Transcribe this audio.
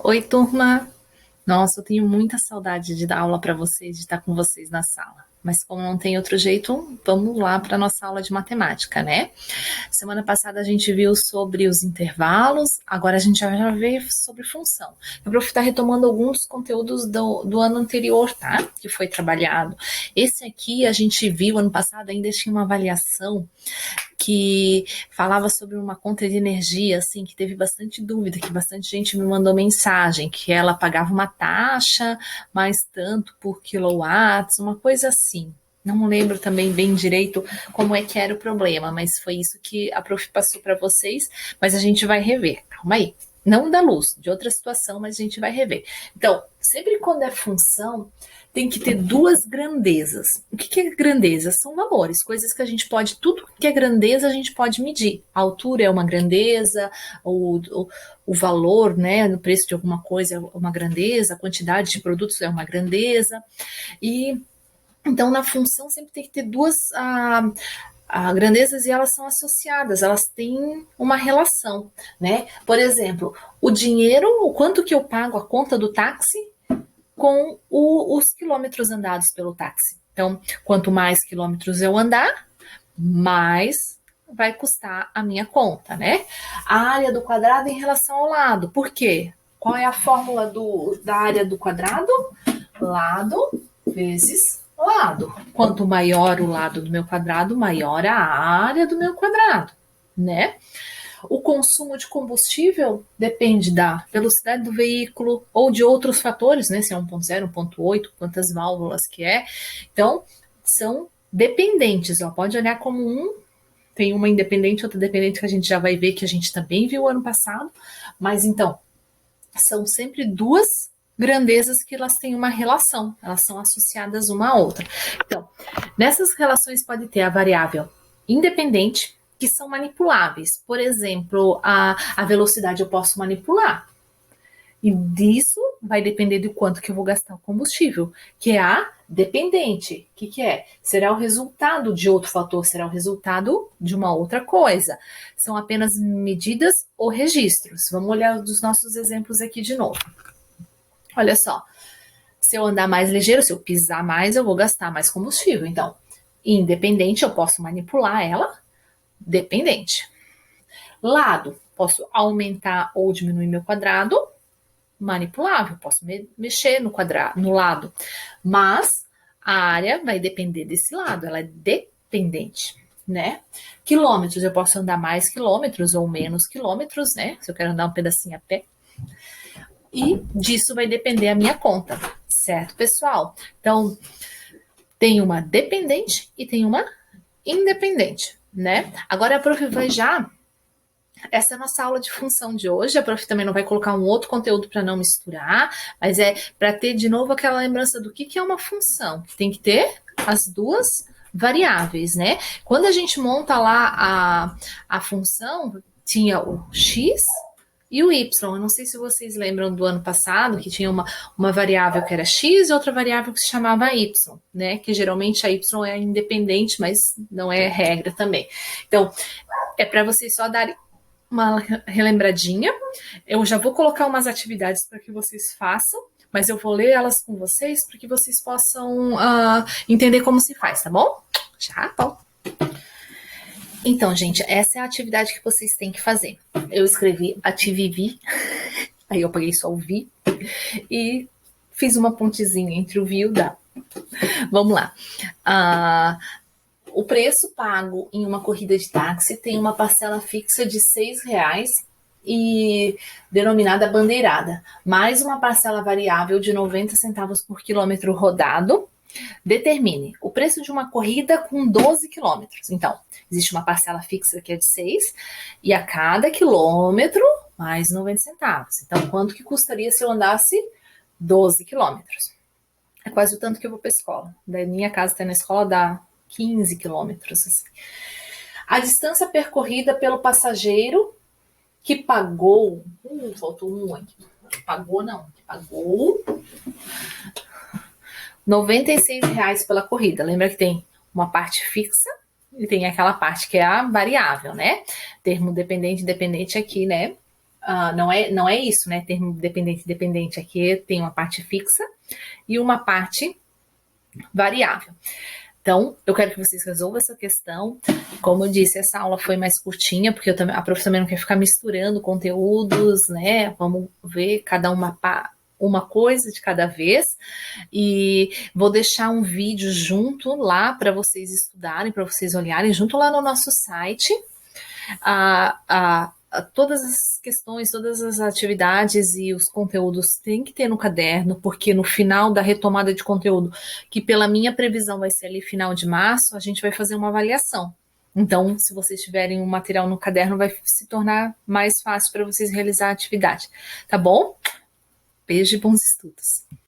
Oi, turma! Nossa, eu tenho muita saudade de dar aula para vocês, de estar com vocês na sala. Mas como não tem outro jeito, vamos lá para a nossa aula de matemática, né? Semana passada a gente viu sobre os intervalos, agora a gente já vai ver sobre função. Eu vou estar retomando alguns conteúdos do ano anterior, tá? Que foi trabalhado. Esse aqui a gente viu ano passado, ainda tinha uma avaliação que falava sobre uma conta de energia, assim, que teve bastante dúvida, que bastante gente me mandou mensagem, que ela pagava uma taxa, mais tanto por quilowatts, uma coisa assim. Não lembro também bem direito como é que era o problema, mas foi isso que a prof passou para vocês, mas a gente vai rever. Calma aí. Não da luz, de outra situação, mas a gente vai rever. Então, sempre quando é função, tem que ter duas grandezas. O que é grandeza? São valores, coisas que a gente pode, tudo que é grandeza a gente pode medir. A altura é uma grandeza, o valor, né, no preço de alguma coisa é uma grandeza, a quantidade de produtos é uma grandeza. E então na função sempre tem que ter duas grandezas e elas são associadas, elas têm uma relação, né? Por exemplo, o dinheiro, o quanto que eu pago a conta do táxi com os quilômetros andados pelo táxi. Então, quanto mais quilômetros eu andar, mais vai custar a minha conta, né? A área do quadrado em relação ao lado. Por quê? Qual é a fórmula da área do quadrado? Lado vezes lado. Quanto maior o lado do meu quadrado, maior a área do meu quadrado, né? O consumo de combustível depende da velocidade do veículo ou de outros fatores, né? Se é 1.0, 1.8, quantas válvulas que é. Então, são dependentes. Ó. Pode olhar como tem uma independente, outra dependente que a gente já vai ver, que a gente também viu ano passado. Mas, então, são sempre duas grandezas que elas têm uma relação. Elas são associadas uma à outra. Então, nessas relações pode ter a variável independente, que são manipuláveis. Por exemplo, a velocidade eu posso manipular. E disso vai depender do quanto que eu vou gastar o combustível, que é a dependente. O que é? Será o resultado de outro fator, será o resultado de uma outra coisa. São apenas medidas ou registros. Vamos olhar os nossos exemplos aqui de novo. Olha só, se eu andar mais ligeiro, se eu pisar mais, eu vou gastar mais combustível. Então, independente, eu posso manipular ela, dependente. Lado, posso aumentar ou diminuir meu quadrado, manipulável, posso mexer no quadrado, no lado, mas a área vai depender desse lado, ela é dependente, né? Quilômetros, eu posso andar mais quilômetros ou menos quilômetros, né? Se eu quero andar um pedacinho a pé. E disso vai depender a minha conta, certo, pessoal? Então, tem uma dependente e tem uma independente, né? Agora a prof vai já. Essa é a nossa aula de função de hoje. A prof também não vai colocar um outro conteúdo para não misturar, mas é para ter de novo aquela lembrança do que é uma função. Tem que ter as duas variáveis, né? Quando a gente monta lá a função, tinha o x e o y. Eu não sei se vocês lembram do ano passado, que tinha uma variável que era x e outra variável que se chamava y, né? Que geralmente a y é independente, mas não é regra também. Então, é para vocês só darem uma relembradinha. Eu já vou colocar umas atividades para que vocês façam, mas eu vou ler elas com vocês para que vocês possam entender como se faz, tá bom? Já, bom. Então, gente, essa é a atividade que vocês têm que fazer. Eu escrevi ativivi, aí eu peguei só o vi e fiz uma pontezinha entre o vi e o da. Vamos lá. O preço pago em uma corrida de táxi tem uma parcela fixa de R$6 e denominada bandeirada, mais uma parcela variável de 90 centavos por quilômetro rodado. Determine o preço de uma corrida com 12 quilômetros. Então, existe uma parcela fixa que é de 6 e a cada quilômetro mais 90 centavos. Então, quanto que custaria se eu andasse 12 quilômetros? É quase o tanto que eu vou para a escola. Da minha casa até na escola dá 15 quilômetros. Assim. A distância percorrida pelo passageiro que pagou... faltou um aqui. Que pagou R$96 pela corrida. Lembra que tem uma parte fixa e tem aquela parte que é a variável, né? Termo dependente, independente aqui, né? não é isso, né? Termo dependente e dependente. Aqui tem uma parte fixa e uma parte variável. Então, eu quero que vocês resolvam essa questão. Como eu disse, essa aula foi mais curtinha, porque a prof também não quer ficar misturando conteúdos, né? Vamos ver cada uma coisa de cada vez. E vou deixar um vídeo junto lá para vocês estudarem, para vocês olharem, junto lá no nosso site. Todas as questões, todas as atividades e os conteúdos tem que ter no caderno, porque no final da retomada de conteúdo, que pela minha previsão vai ser ali final de março, a gente vai fazer uma avaliação. Então, se vocês tiverem o material no caderno, vai se tornar mais fácil para vocês realizar a atividade. Tá bom? Beijo e bons estudos.